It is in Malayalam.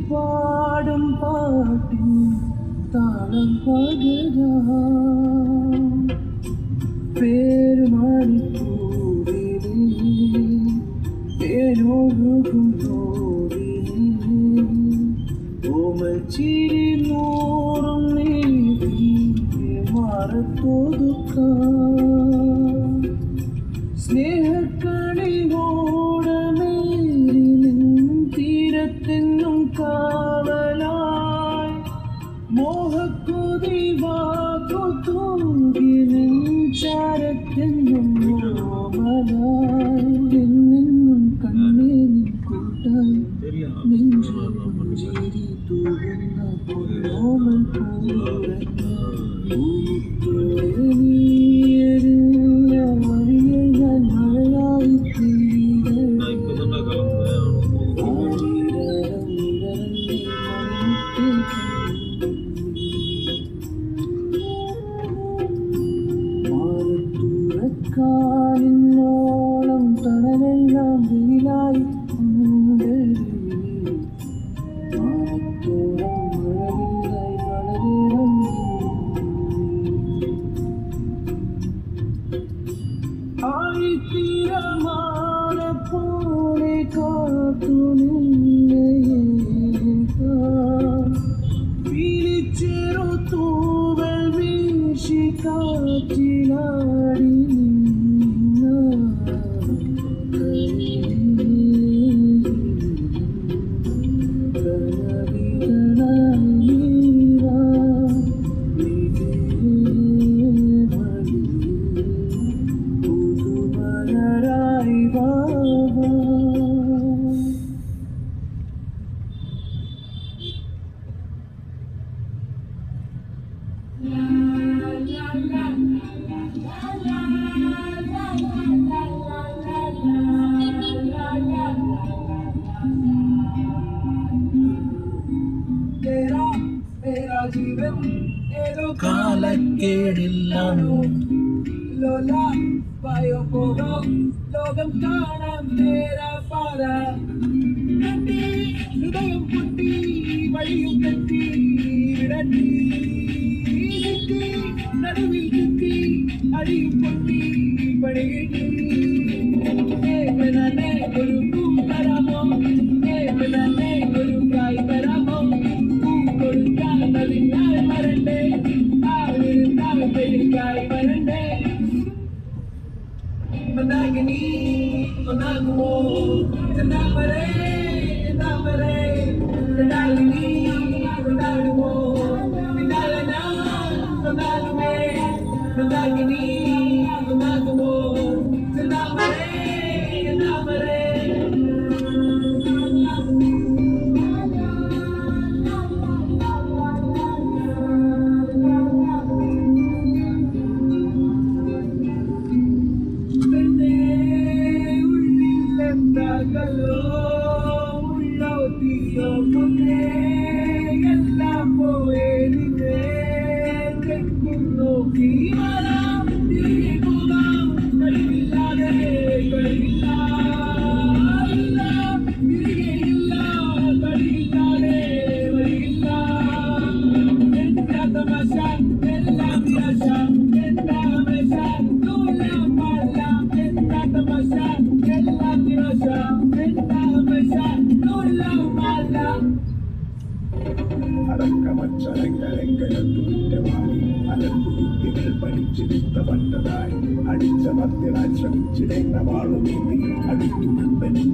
பாடும் பாட்டின் தாளம் பகரா பேருமாறி போதிலே தேனொழுகும் போதிலே ஓமல் சிரி நூறும் நீதி മാറത്തോതുക്കാ സ്നേഹക്കണിവോടമേലിൻ തീരത്തെങ്ങും കാവലായി മോഹക്കൊതി വാക്കു തൂകി നെഞ്ചാരത്തെങ്ങും ഓമലായി എന്നെന്നും കണ്ണേ നിൻ കൂട്ടായി നെഞ്ചിരി തൂകുന്ന പൊന്നോമൽ പൂരങ്ങൾ കാലിനോളം തണലെല്ലാം വെയിലായി ആയിത്തീരമാന പോലെ കാത്തു വിളിച്ചെറു തൂവൽ വീശി കാറ്റിലാടി കാലക്കേടില്ലാണോ ലോല വായോ പോകോ ലോകം കാണാൻ നേരാ പാറ ഹൃദയം പൊട്ടി വഴിയും തെറ്റി വിടട്ടി നടുവിൽ ചുറ്റി അടിയും പൊട്ടി പണികിട്ടി ഒരു പൂ തരാമോ ഒരു കായ് തരാമോ പൂ കൊടുക്കാൻ അതിനാൽ വരണ്ടേ കായ് വരണ്ടേ മന്ദാകിനി ഒന്നാകുമോ എന്താമരേ കൊണ്ടാടുമോ പിന്നാലന കൊണ്ടാടുമേ മന്ദാകിനി ഒന്നാകുമോ എന്താമരേ എല്ലാം പോയേലിനെ നോക്കി കഴിവില്ലാതെ കഴിവില്ല കഴിവില്ലാതെ വഴിയില്ല എന്താ തമാശ എല്ലാം നിരാശ എന്താ മേശ നൂലാം പാടില്ല എന്താ തമാശ എല്ലാം നിരാശ എന്താ മേശ നൂലാം പാടില്ല അടക്കമച്ചരങ്ങളെങ്കലത്തുറ്റമായി അലക്കുകുത്തികൾ പഠിച്ചെടുത്തപ്പെട്ടതായി അടിച്ച ഭക്തരായി ശ്രമിച്ചിടേണ്ട വാളുമേന്തി അടുത്തു നമ്പനും